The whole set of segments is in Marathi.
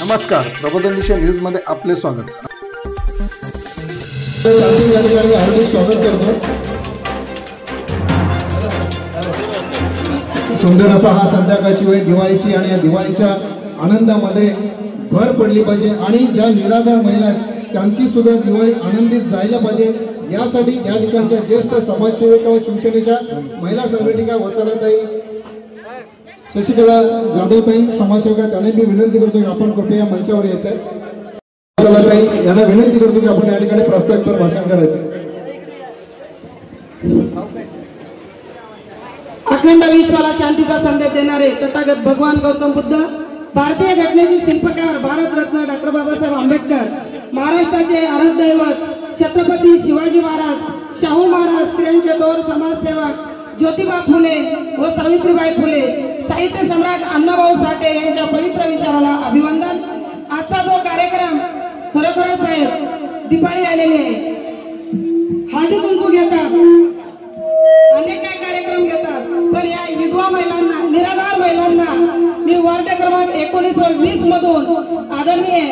नमस्कार, प्रबोधन दिशा न्यूज मध्ये आपले स्वागत. हार्दिक स्वागत करतो. सुंदर असा हा संध्याकाळची वेळ दिवाळीची आणि या दिवाळीच्या आनंदामध्ये भर पडली पाहिजे आणि ज्या निराधार महिला आहेत त्यांची सुद्धा दिवाळी आनंदित जायला पाहिजे. यासाठी या ठिकाणच्या ज्येष्ठ समाजसेविका व शिवसेनेच्या महिला संघटनिका वत्सलाताई शशिकला जाधवताई समाजसेविका त्यांना मी विनंती करतो की आपण कृपया मंचावर यायचं. वत्सलाताई यांना विनंती करतो की आपण या ठिकाणी प्रास्ताविकपर भाषण करायचं. अखंड विश्वाला शांतीचा संदेश देणारे तथागत भगवान गौतम बुद्ध, भारतीय घटनेचे शिल्पकार भारतरत्न डॉक्टर बाबासाहेब आंबेडकर, महाराष्ट्राचे आराध्यदैवत छत्रपती शिवाजी महाराज, शाहू महाराज, स्त्रियांचे थोर समाजसेवक ज्योतिबा फुले व सावित्रीबाई फुले, साहित्य सम्राट अण्णाभाऊ साठे यांच्या पवित्र विचाराला अभिवंदन. आजचा जो कार्यक्रम खरोखर साहेब दिवाळी आलेली आहे, हळदी कुंकू घेतात, अनेक काही कार्यक्रम घेतात, पण या विधवा महिलांना, निराधार महिलांना मी वार्ड क्रमांक 19 व 20 मधून आदरणीय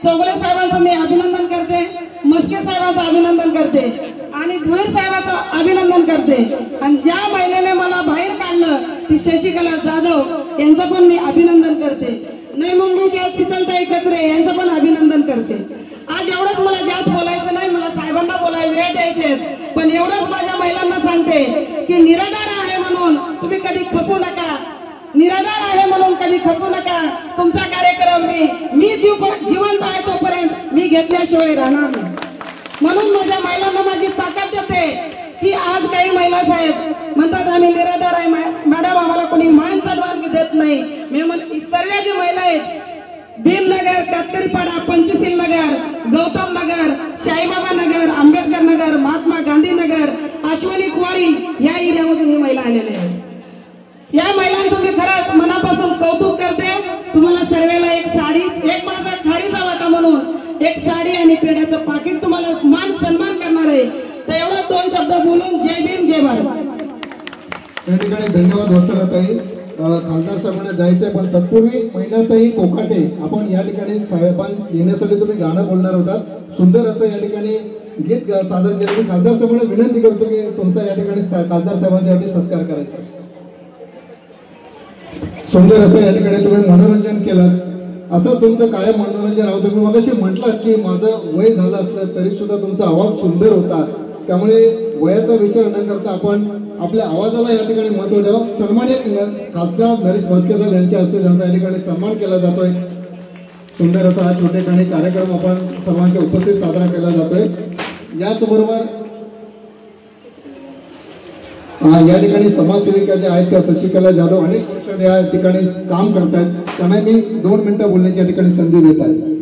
चौगुले साहेबांचं मी अभिनंदन करते, मस्के साहेबांचं अभिनंदन करते आणि भुईर साहेबांचं अभिनंदन करते. आणि ज्या महिलेने मला बाहेर काढलं ती शशिकला जाधव यांचं पण मी अभिनंदन करते. नवी मुंबईच्या शीतलताई कचरे यांचं पण अभिनंदन करते. आज एवढंच, मला जास्त बोलायचं नाही, मला साहेबांना बोलायला वेळ द्यायचे, पण एवढंच माझ्या महिलांना सांगते की निराधार आहे म्हणून तुम्ही कधी खसू नका. निराधार आहे म्हणून कधी खसू नका. तुमचा कार्यक्रम मी जिवंत आहे तोपर्यंत मी घेतल्याशिवाय राहणार नाही. म्हणून माझ्या महिलांना माझी ताकद देते की आज काही महिला साहेब म्हणतात आम्ही निराधार आहे मॅडम, आम्हाला कोणी मान सन्मान देत नाही. मी म्हणते सर्व जे महिला आहेत, भीमनगर, कातकरीपाडा, पंचशील नगर, गौतम नगर, शाहीबाबा नगर, आंबेडकर नगर, महात्मा गांधी नगर, अश्विनी कुवारी या एरियामधून ही महिला आलेल्या आहेत. या महिलांचं मी खरंच मनापासून कौतुक करते. तुम्हाला सर्वेला एक साडी, एक माझा खारीचा वाटा म्हणून एक साडी आणि पेढ्याचं पाकिट तुम्हाला मान सन्मान करणार आहे. तर एवढा 2 शब्द बोलून जय भीम जय भारत. या ठिकाणी धन्यवाद वत्सलाताई. खासदार साहेबांना जायचंय, पण तत्पूर्वी महिलाताई कोकाटे आपण या ठिकाणी साहेबां येण्यासाठी तुम्ही गाणं बोलणार होता. सुंदर असं या ठिकाणी गीत सादर केलं. खासदार साहेबांना विनंती करतो की तुमचा या ठिकाणी खासदार साहेबांच्या सत्कार करायचा. सुंदर असं या ठिकाणी तुम्ही मनोरंजन केलं. असं तुमचं कायम मनोरंजन राहतं. तुम्ही मगाशी म्हटलात की माझं वय झालं असलं तरी सुद्धा तुमचा आवाज सुंदर होता. त्यामुळे वयाचा विचार न करता आपण आपल्या आवाजाला या ठिकाणी महत्त्व द्यावं. सन्मानित खासदार नरेश म्हस्के साहेब यांच्या हस्ते त्यांचा या ठिकाणी सन्मान केला जातोय. सुंदर असा हा छोटेखानी कार्यक्रम आपण सर्वांच्या उपस्थित साजरा केला जातोय. याचबरोबर या ठिकाणी समाजसेविका ज्या आहेत त्या शशिकला जाधव अनेक वर्ष या ठिकाणी काम करतायत. त्यांना मी 2 मिनिटं बोलण्याची या ठिकाणी संधी देत आहे.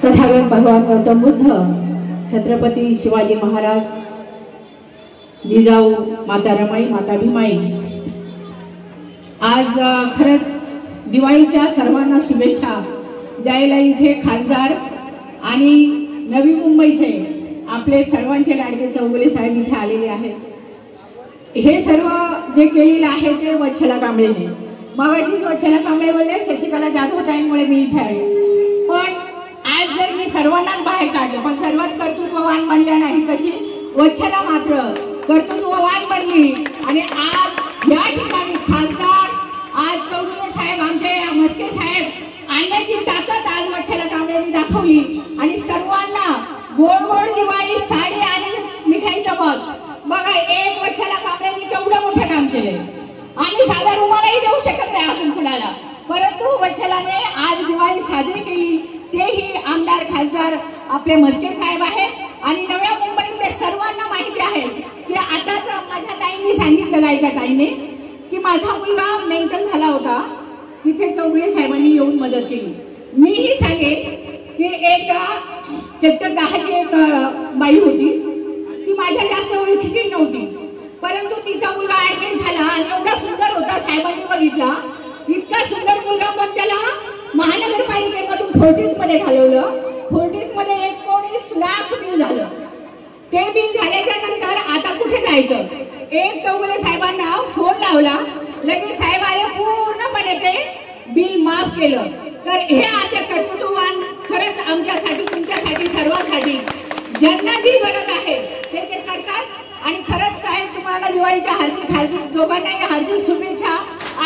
तथागत भगवान गौतम बुद्ध, छत्रपती शिवाजी महाराज, जिजाऊ माता रमाई, माता भीमाई, आज खरंच दिवाळीच्या सर्वांना शुभेच्छा द्यायला इथे खासदार आणि नवी मुंबईचे आपले सर्वांचे लाडके चौगुले साहेब इथे आलेले आहेत. हे सर्व जे केलेलं आहे ते वत्सला कांबळेने. मगाशीच वत्सला कांबळे बोलले शशिकला जाधवताईंमुळे मी इथे आहे. पण आज जर मी सर्वांनाच बाहेर काढलं, पण सर्वच कर्तृत्ववान बनल्या नाही, कशी वत्सला मात्र कर्तृत्ववान बनली. आणि आज या ठिकाणी खासदार, आज चौगुले साहेब, आमचे म्हस्के साहेब आणण्याची ताकद आज वत्सला कांबळेंनी दाखवली. आणि सर्वांना गोड गोड दिवाळी साडी आणि मिठाईचा बॉक्स. बघा, एक वत्सला कांबळेंनी केवढं मोठं काम केलंय. आम्ही साधा रुमालाही देऊ शकत नाही अजून कुणाला, परंतु वत्सलाने आज दिवाळी साजरी केली. तेही आमदार खासदार आपले म्हस्के साहेब आहेत. आणि नव्या मुंबईतल्या सर्वांना माहिती आहे की आताच माझ्या ताईंनी सांगितलं, गायिका ताईने, की माझा मुलगा मेंटल झाला होता, तिथे चौगुले साहेबांनी येऊन मदत केली. मीही सांगेन की एक सेक्टर 10ची एक बाई होती, ती माझ्या जास्त ओळखीची नव्हती, परंतु तिचा मुलगा ऍडमिट झाला आणि एवढा सुंदर होता, साहेबांनी बघितला, इतका सुंदर मुलगा, पण त्याला महानगरपालिकेमधून फोर्टिस मध्ये घालवलं. फोर्टिस मध्ये 19 लाख बिल झालं. ते बिल झाल्याच्या नंतर आता कुठे जायचं, एक चौगुले साहेबांना फोन लावला, लगेच साहेब आले, पूर्णपणे ते बिल माफ केलं. तर हे असे कर्तृत्ववान खरंच आमच्यासाठी, तुमच्यासाठी, सर्वांसाठी ज्यांना जी गरज आहे ते करतात. आणि खरंच साहेब तुम्हाला दिवाळीच्या हार्दिक हार्दिक दोघांनाही हार्दिक शुभेच्छा.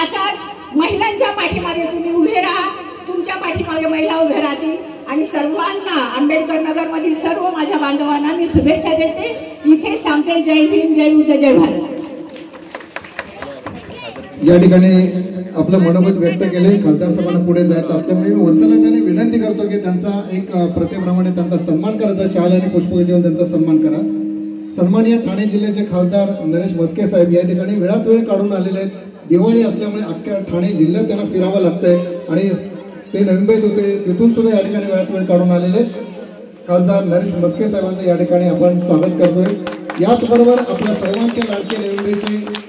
असाच महिलांच्या पाठीमागे तुम्ही उभे राहा, तुमच्या पाठीमागे महिला उभे राहतील. आणि सर्वांना आंबेडकर नगर मधील सर्व माझ्या बांधवांना मी शुभेच्छा देते. इथेच थांबते. जय भीम, जय बुद्ध, जय भारत. या ठिकाणी आपलं मनोगत व्यक्त केले. खासदार साहेबांना पुढे जायचं असल्यामुळे मी वत्सलाने विनंती करतो की त्यांचा एक प्रथेप्रमाणे त्यांचा सन्मान करायचा. शाल आणि पुष्पगुच्छ देऊन त्यांचा सन्मान करा. सन्माननीय ठाणे जिल्ह्याचे खासदार नरेश म्हस्के साहेब या ठिकाणी वेळात वेळ काढून आलेले आहेत. दिवाळी असल्यामुळे अख्ख्या ठाणे जिल्ह्यात त्यांना फिरावं लागतंय आणि ते नवी मुंबईत होते, तिथून सुद्धा या ठिकाणी वेळात वेळ काढून आलेले खासदार नरेश म्हस्के साहेबांचं या ठिकाणी आपण स्वागत करतोय. याचबरोबर आपल्या सर्वांचे लाडके नवी मुंबईचे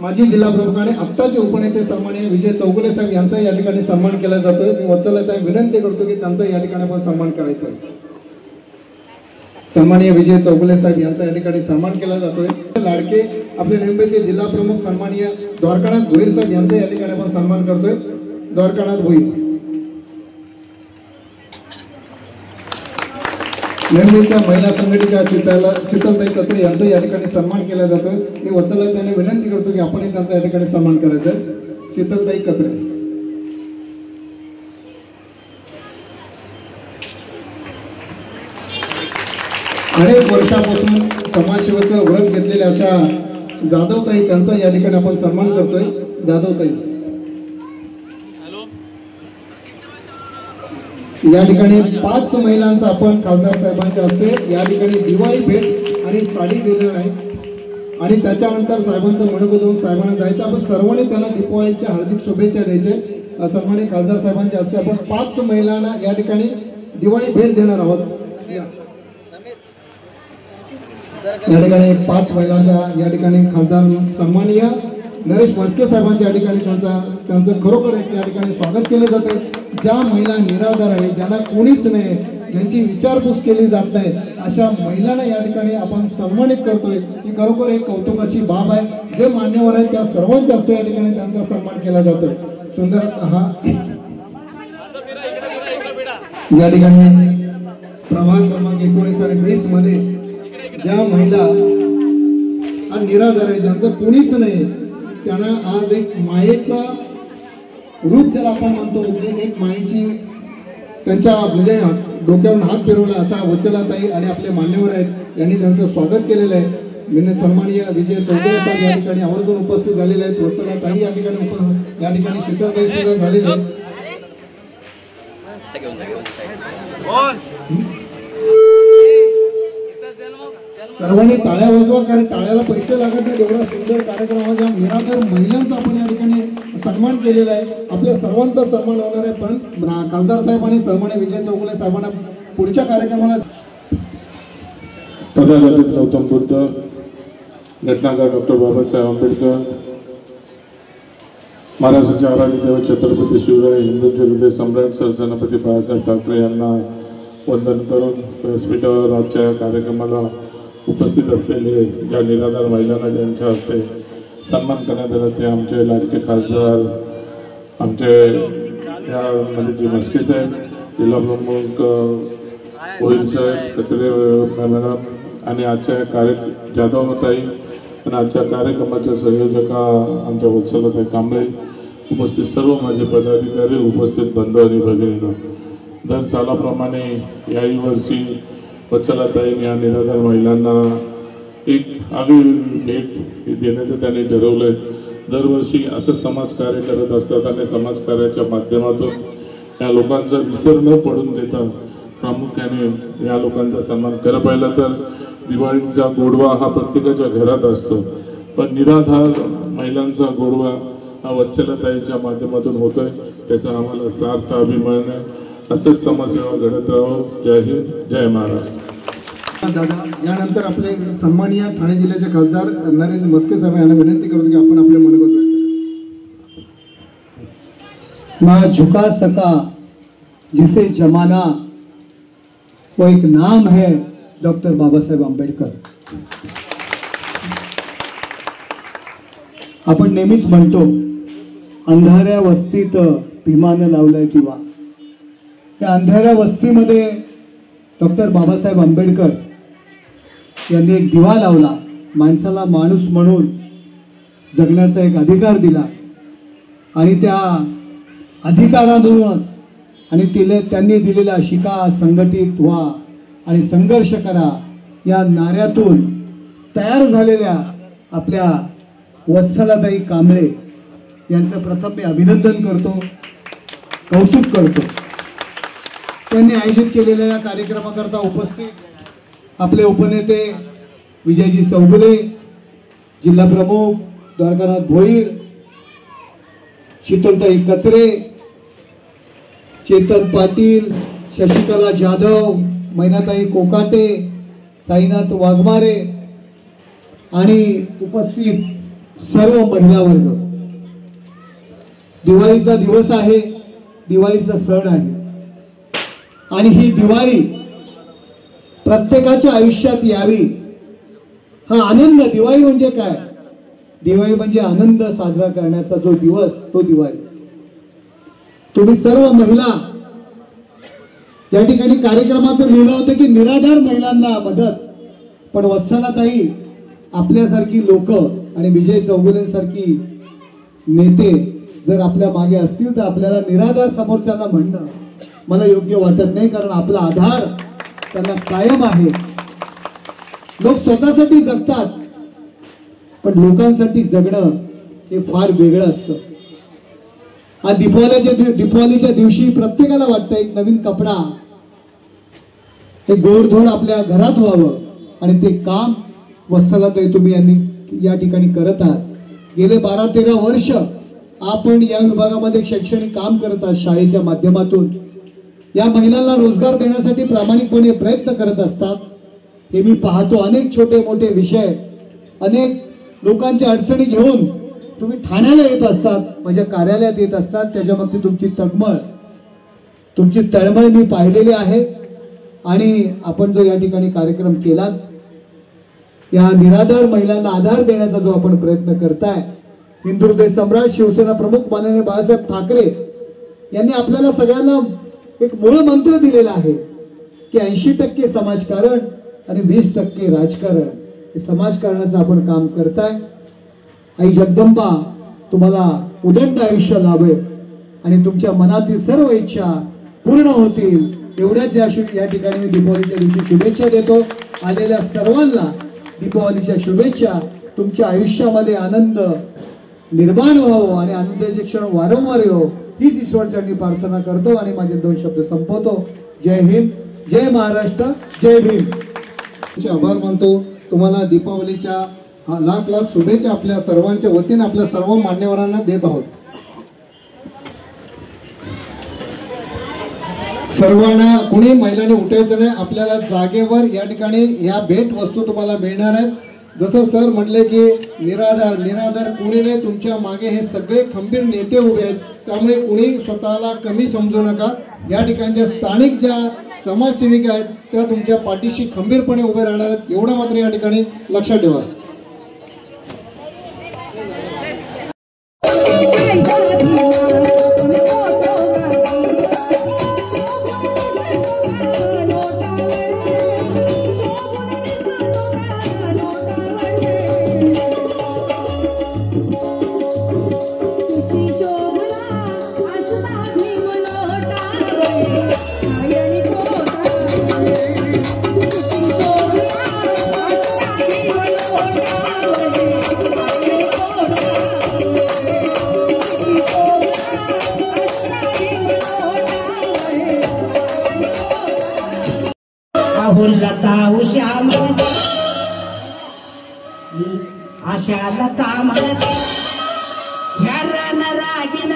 माजी जिल्हा प्रमुख आणि आत्ताचे उपनेते सन्माननीय विजय चौगुले साहेब यांचा या ठिकाणी सन्मान केला जातोय. मी वत्सलाताई विनंती करतो की त्यांचा या ठिकाणी आपण सन्मान करायचा. सन्माननीय विजय चौगुले साहेब यांचा या ठिकाणी सन्मान केला जातोय. लाडके आपले नवी मुंबईचे जिल्हा प्रमुख सन्माननीय द्वारकानाथ भोईर साहेब यांचा या ठिकाणी आपण सन्मान करतोय. द्वारकानाथ भोईर. नवी मुंबईच्या महिला संघटनेच्या शीतलताई कत्रे यांचा या ठिकाणी सन्मान केला जातोय. मी वत्सला त्यांना विनंती करतो की आपणही त्यांचा या ठिकाणी सन्मान करायचा. शीतलताई कत्रे. अनेक वर्षापासून समाजसेवेचं व्रत घेतलेले अशा जाधवताई त्यांचा या ठिकाणी आपण सन्मान करतोय. जाधवताई. या ठिकाणी 5 महिलांचा आपण खासदार साहेबांच्या हस्ते या ठिकाणी दिवाळी भेट आणि साडी दिलेली आहे आणि त्याच्यानंतर साहेबांचं मनोगत होऊन साहेबांना जायचं. आपण सर्वांनी त्यांना दिवाळीच्या हार्दिक शुभेच्छा द्यायचे. सन्माननीय खासदार साहेबांच्या हस्ते आपण 5 महिलांना या ठिकाणी दिवाळी भेट देणार आहोत. या ठिकाणी 5 महिलांचा या ठिकाणी खासदार सन्माननीय नरेश म्हस्के साहेबांच्या या ठिकाणी त्यांचं खरोखर या ठिकाणी स्वागत केलं जातं. ज्या महिला निराधार आहे, ज्यांना कोणीच नाही, ज्यांची विचारपूस केली जात नाही, अशा महिलांना या ठिकाणी आपण सन्मानित करतोय. ही खरोखर एक कौतुकाची बाब आहे. जे मान्यवर आहेत त्या सर्वांच्या हस्ते या ठिकाणी त्यांचा सन्मान केला जातोय. सुंदर हा या ठिकाणी प्रभाग क्रमांक 19 आणि 20 मध्ये ज्या महिला निराधार आहे, ज्यांचं कोणीच नाही, त्यांना आज एक मायेचा रूप ज्याला आपण म्हणतो, एक मायेची त्यांच्या म्हणजे डोक्यावरून हात फिरवला असा वत्सलाताई आणि आपले मान्यवर आहेत यांनी त्यांचं स्वागत केलेलं आहे. मी सन्माननीय विजय चौगुले साहेब या ठिकाणी आवर्जून उपस्थित झालेले आहेत. वत्सलाताई या ठिकाणी या ठिकाणी शीतलताई सुद्धा झालेले आहेत. सर्वांनी टाळ्या वाजवा, कारण टाळ्याला पैसे लागत नाही. एवढा सुंदर कार्यक्रमाच्या निराधार महिलांचा आपण या ठिकाणी सन्मान केलेला आहे. आपल्या सर्वांचा सन्मान होणार आहे. पण खासदार साहेब आणि सन्माननीय विजय चौगुले साहेबांना पुढच्या कार्यक्रमाला तथागत गौतम बुद्ध, घटनाकार डॉक्टर बाबासाहेब आंबेडकर, महाराष्ट्राचे आराध्य दैवत छत्रपती शिवराय, हिंदूंचे हृदय सम्राट सरसेनापती बाळासाहेब ठाकरे यांना वंदन करून व्यासपीठावर आजच्या कार्यक्रमाला उपस्थित असलेले ज्या निराधार महिलांना ज्यांच्या हस्ते सन्मान करण्यात आला ते आमचे लाडके खासदार, आमचे यामध्ये जे म्हस्के साहेब, जिल्हा प्रमुख भोईर साहेब, कचरे मॅडम आणि आजच्या जाधवताई आणि आजच्या कार्यक्रमाच्या संयोजका आमच्या वत्सलाताई कांबळे, उपस्थित सर्व माझे पदाधिकारी, उपस्थित बंधू आणि भगिनी, दर सालाप्रमाणे याही वर्षी वत्सलाताईंनी या निराधार महिलांना एक आगळी भेट देण्याचं त्यांनी ठरवलंय. दरवर्षी असं समाजकार्य करत असतात आणि समाजकार्याच्या माध्यमातून या लोकांचा विसर न पडून देता प्रामुख्याने या लोकांचा सन्मान खरं पाहिलं तर दिवाळीचा गोडवा हा प्रत्येकाच्या घरात असतो, पण निराधार महिलांचा गोडवा हा वत्सलाताईच्या माध्यमातून होतोय. त्याचा आम्हाला सार्थ अभिमान आहे. असंच समाजसेवा घडत राहो. जय हिंद, जय महाराष्ट्र. दादा, यानंतर आपले सन्माननीय ठाणे जिल्ह्याचे खासदार नरेंद्र म्हस्के साहेब यांना विनंती करतो की आपण आपले मनोगत व्यक्त करा. ना झुका सका जिसे जमाना, वो एक नाम है डॉक्टर बाबासाहेब आंबेडकर. आपण नेहमीच म्हणतो अंधाऱ्या वस्तीत भीमानं लावलाय दिवा. त्या अंधाऱ्या वस्तीमध्ये डॉक्टर बाबासाहेब आंबेडकर यांनी एक दिवा लावला. माणसाला माणूस म्हणून जगण्याचा एक अधिकार दिला आणि त्या अधिकारातूनच आणि त्यांनी दिलेल्या शिका, संघटित व्हा आणि संघर्ष करा या नाऱ्यातून तयार झालेल्या आपल्या वत्सलाताई कांबळे यांचं प्रथम मी अभिनंदन करतो, कौतुक करतो. त्यांनी आयोजित केलेल्या या कार्यक्रमाकरता उपस्थित आपले उपनेते विजयजी चौगुले, जिल्हा प्रमुख द्वारकानाथ भोईर, शीतलताई कचरे, चेतन पाटील, शशिकला जाधव, मैनाताई कोकाटे, साईनाथ वाघमारे आणि उपस्थित सर्व महिला वर्ग. दिवाळीचा दिवस आहे, दिवाळीचा सण आहे आणि ही दिवाळी प्रत्येकाच्या आयुष्यात यावी हा आनंद. दिवाळी म्हणजे काय? दिवाळी म्हणजे आनंद साजरा करण्याचा जो दिवस, तो दिवाळी. तुम्ही सर्व महिला या ठिकाणी कार्यक्रमाचं लिहिलं होतं की निराधार महिलांना मदत, पण वत्सलाताई आपल्यासारखी लोक आणि विजय चौगुलेंसारखी नेते जर आपल्या मागे असतील तर आपल्याला निराधार समोरच्याला म्हणणं मला योग्य वाटत नाही, कारण आपला आधार त्यांना कायम आहे. लोक स्वतःसाठी जगतात पण लोकांसाठी जगणं हे फार वेगळं असतं. आज दीपावलीच्या दिवशी प्रत्येकाला वाटतं एक नवीन कपडा, एक गोडधोड आपल्या घरात व्हावं आणि ते काम वत्सलाताई तुम्ही या ठिकाणी करत आहात. गेले 12-13 वर्ष आपण या विभागामध्ये शैक्षणिक काम करत आहात. शाळेच्या माध्यमातून या महिलांना रोजगार देण्यासाठी प्रामाणिकपणे प्रयत्न करत असतात. हे मी पाहतो. अनेक छोटे मोठे विषय, अनेक लोकांच्या अडचणी घेऊन तुम्ही ठाण्याला येत असतात, माझ्या कार्यालयात येत असतात. त्याच्यामध्ये तुमची तळमळ, तुमची तळमळ मी पाहिलेली आहे आणि आपण जो या ठिकाणी कार्यक्रम केला, या निराधार महिलांना आधार देण्याचा जो आपण प्रयत्न करताय, हिंदुहृदय सम्राट शिवसेना प्रमुख माननीय बाळासाहेब ठाकरे यांनी आपल्याला सगळ्यांना एक मूळ मंत्र दिलेला आहे की 80% समाजकारण आणि 20% राजकारण. हे समाजकारणाचं आपण काम करताय. आई जगदंबा तुम्हाला उदंड आयुष्य लाभेल आणि तुमच्या मनातील सर्व इच्छा पूर्ण होतील एवढ्याच या ठिकाणी मी दीपावलीच्या दिवशी शुभेच्छा देतो. आलेल्या सर्वांना दीपावलीच्या शुभेच्छा. तुमच्या आयुष्यामध्ये आनंद निर्माण व्हावं आणि आनंदाचे क्षण वारंवार येवो हीच ईश्वरचरणी प्रार्थना करतो आणि माझे 2 शब्द संपवतो. जय हिंद, जय महाराष्ट्र, जय भीम. आभार मानतो. तुम्हाला दीपावलीच्या लाख लाख शुभेच्छा आपल्या सर्वांच्या वतीने आपल्या सर्व मान्यवरांना देत आहोत. सर्वांना कुणी महिलांनी उठायचं नाही. आपल्याला जागेवर या ठिकाणी या भेट वस्तू तुम्हाला मिळणार आहेत. जसं सर म्हटले की निराधार कुणी नाही, तुमच्या मागे हे सगळे खंबीर नेते उभे आहेत. त्यामुळे कुणी स्वतःला कमी समजू नका. या ठिकाणच्या स्थानिक ज्या समाजसेविका आहेत त्या तुमच्या पाठीशी खंबीरपणे उभे राहणार आहेत, एवढं मात्र या ठिकाणी लक्षात ठेवा. लता उषा म्हणते, आशा लता म्हणते, ह्या रणरागिण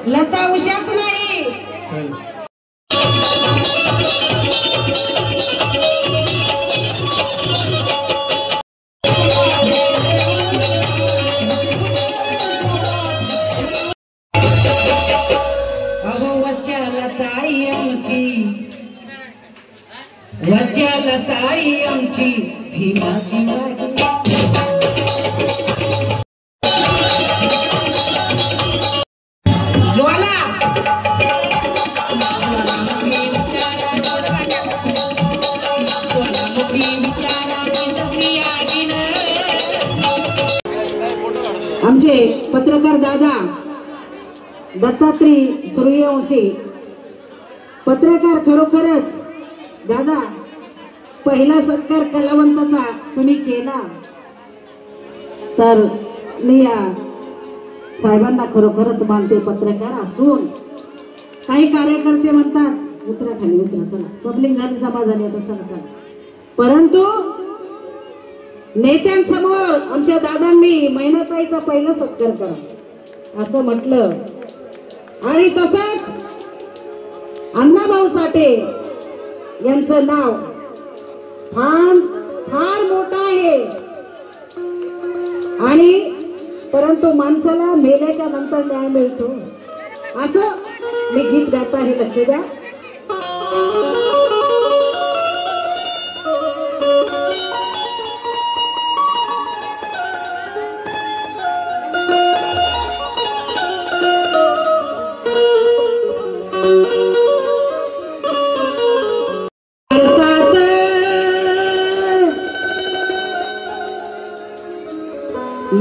लता उषाच नाही. वच्याला ताई आमची भीमाची ज्वाला आमचे पत्रकार दादा दत्तात्रय सूर्यवंशी पत्रकार खरोखरच दादा पहिला सत्कार कलावंताचा तुम्ही केला तर मी या साहेबांना खरोखरच मानते। पत्रकार असून काही कार्यकर्ते म्हणतात उतरा खाली उतरा चला पब्लिक झाली जमा झाली आता चला परंतु नेत्यांसमोर आमच्या दादांनी महिनाताईचा पहिला सत्कार करा असं म्हटलं आणि तसंच अण्णाभाऊ साठे यांचं नाव फार फार मोठं आहे आणि परंतु माणसाला मेल्याच्या नंतर न्याय मिळतो असं मी गीत गात आहे लक्ष द्या।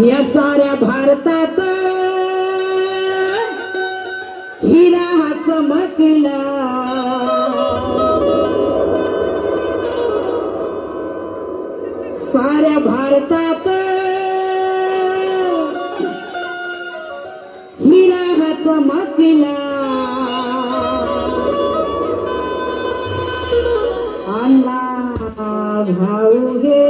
या साऱ्या भारतात हिरा हा चमकला साऱ्या भारतात हिरा हा चमकला अण्णा भाऊ हे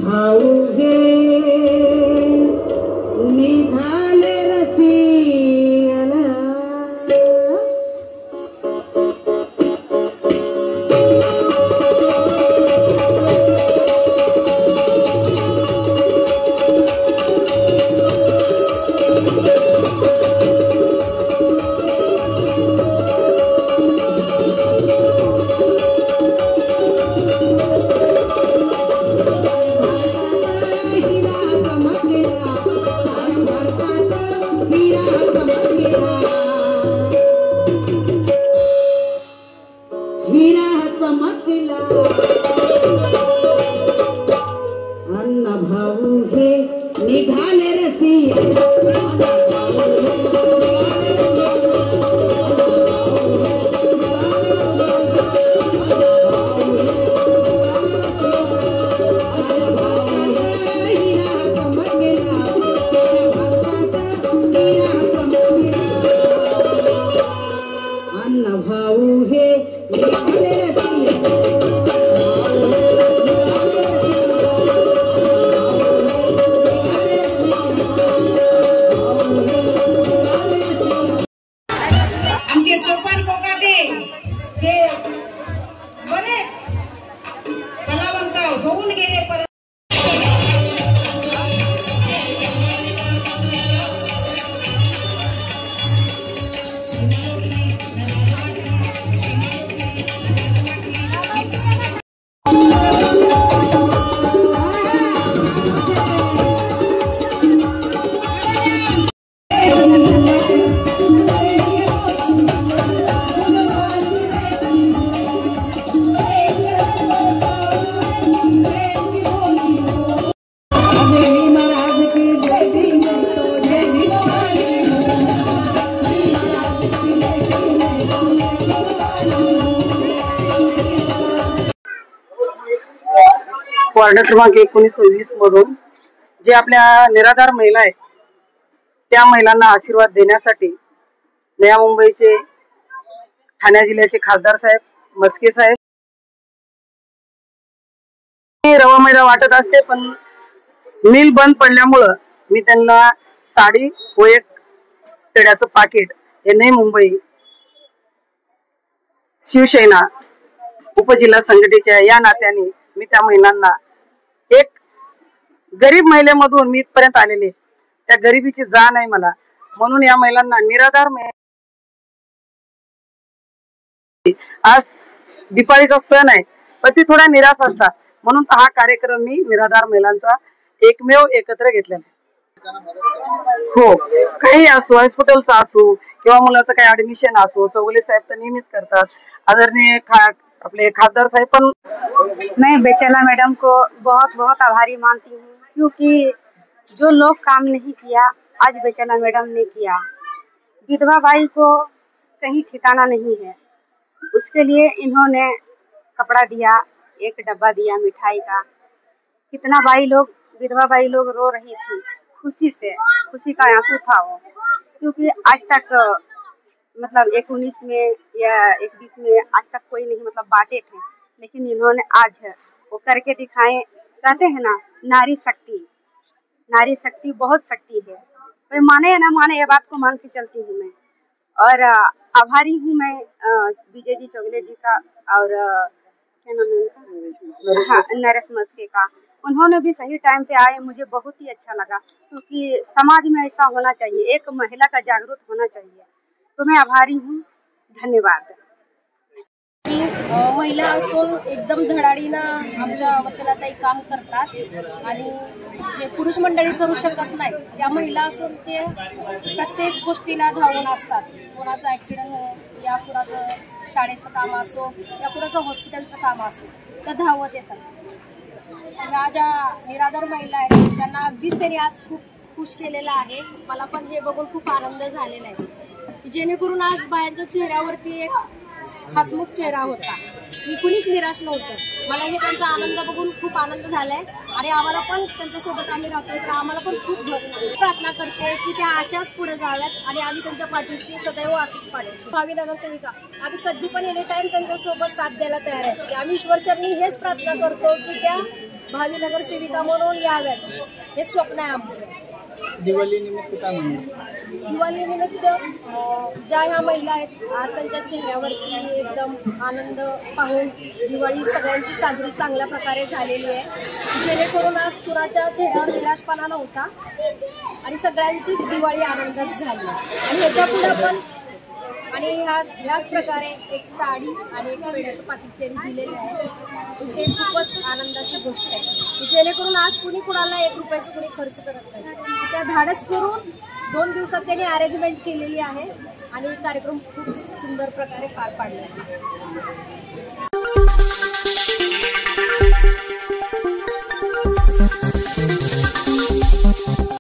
भाऊ हे निघाले रसियाला अण्णा भाऊ हे निघाले रसिया अण्णा भाऊ हे निघाले रसिया आमचे सोपान कोकाटे हे बरेच कलावंत होऊन गेले परंतु वार्ड क्रमांक 19-20 मधून जे आपल्या निराधार महिला आहेत त्या महिलांना आशीर्वाद देण्यासाठी नया मुंबईचे ठाणे जिल्ह्याचे खासदार साहेब मस्के साहेब रवा मैदा वाटत असते पण मिल बंद पडल्यामुळं मी त्यांना साडी व एक पेड्याचं पाकिट हे नई मुंबई शिवसेना उपजिल्हा संघटनेच्या या नात्याने मी त्या महिलांना एक गरीब महिलेमधून मी इथपर्यंत आलेले त्या गरिबीची जाण आहे मला म्हणून या महिलांना निराधार आज दिवाळीचा सण आहे पण ती थोड्या निराश असतात म्हणून हा कार्यक्रम मी निराधार महिलांचा एकमेव एकत्र घेतलेला आहे. हो, काही असो, हॉस्पिटलचा असो किंवा मुलाचं काही ऍडमिशन असो, चौगुले साहेब तर नेहमीच करतात. आदरणीय अपने खासदार साहेब पण. मैं बेचैला मैडम को बहुत बहुत आभारी मानती हूँ क्योंकि जो लोग काम नहीं किया आज बेचैला मैडम ने किया। विधवा बाई को कहीं ठिकाना नहीं है, उसके लिए इन्होंने कपड़ा दिया, एक डब्बा दिया मिठाई का। कितना विधवा बाई लोग रो रही थी खुशी से, खुशी का आंसू था वो, क्योंकि आज तक मतलब 19 में या 21 में आज तक कोई नहीं मतलब बांटे थे, लेकिन इन्होंने आज वो करके दिखाए। कहते हैं ना नारी शक्ति बहुत शक्ति है, कोई माने या ना माने ये बात को मान के चलती हूँ मैं। और आभारी हूँ मैं विजय जी चौगुले जी का और क्या नाम है उनका, नरेश मस्के का। उन्होंने भी सही टाइम पे आए, मुझे बहुत ही अच्छा लगा क्योंकि समाज में ऐसा होना चाहिए, एक महिला का जागरूक होना चाहिए। तो मैं आभारी हूँ, धन्यवाद। महिला असून एकदम धडाडीनं आमच्या वचनाताई काम करतात आणि जे पुरुष मंडळी करू शकत नाही त्या महिला असून ते प्रत्येक गोष्टीला धावून असतात. कोणाचा ऍक्सिडेंट हो या कुणाचं शाळेचं काम असो या कुणाचं हॉस्पिटलचं काम असो तर धावत येतात. ह्या ज्या निराधार महिला आहेत त्यांना अगदीच त्यांनी आज खूप खुश केलेलं आहे. मला पण हे बघून खूप आनंद झालेला आहे, जेणेकरून आज बायांच्या चेहऱ्यावरती एक हसमुख चेहरा होता, मी कुणीच निराश नव्हतं. मला हे त्यांचा आनंद बघून खूप आनंद झालाय आणि आम्हाला पण त्यांच्यासोबत आम्ही राहतोय तर आम्हाला पण खूप प्रार्थना करते की त्या अशाच पुढे जाव्यात आणि आम्ही त्यांच्या पाठीशी सदैव असंच पाठीशी. भावी नगरसेविका आम्ही कधी पण एनी टाइम त्यांच्यासोबत साथ द्यायला तयार आहे. आम्ही ईश्वरचरणी हेच प्रार्थना करतो की त्या भावी नगरसेविका म्हणून याव्यात, हे स्वप्न आहे आमचं. दिवाळी निमित्त काय म्हणून? दिवाळी निमित्त ज्या ह्या महिला आहेत आज त्यांच्या चेहऱ्यावरती एकदम आनंद पाहून दिवाळी सगळ्यांची साजरी चांगल्या प्रकारे झालेली आहे, जेणेकरून आज कुणाच्या चेहऱ्यावर निराशपणा नव्हता आणि सगळ्यांचीच दिवाळी आनंदात झाली. आणि ह्याच्या पुढे पण आणि ह्याच प्रकारे एक साडी आणि एक पेढ्याचं पाकिट त्यांनी दिलेलं आहे. ते खूपच आनंदाची गोष्ट आहे, जेणेकरून आज कुणी कुणाला 1 रुपयाचं कुणी खर्च करत नाही. त्या धाडस करून 2 दिवसात त्यांनी अरेंजमेंट केलेली आहे आणि कार्यक्रम खूप सुंदर प्रकारे पार पाडला आहे.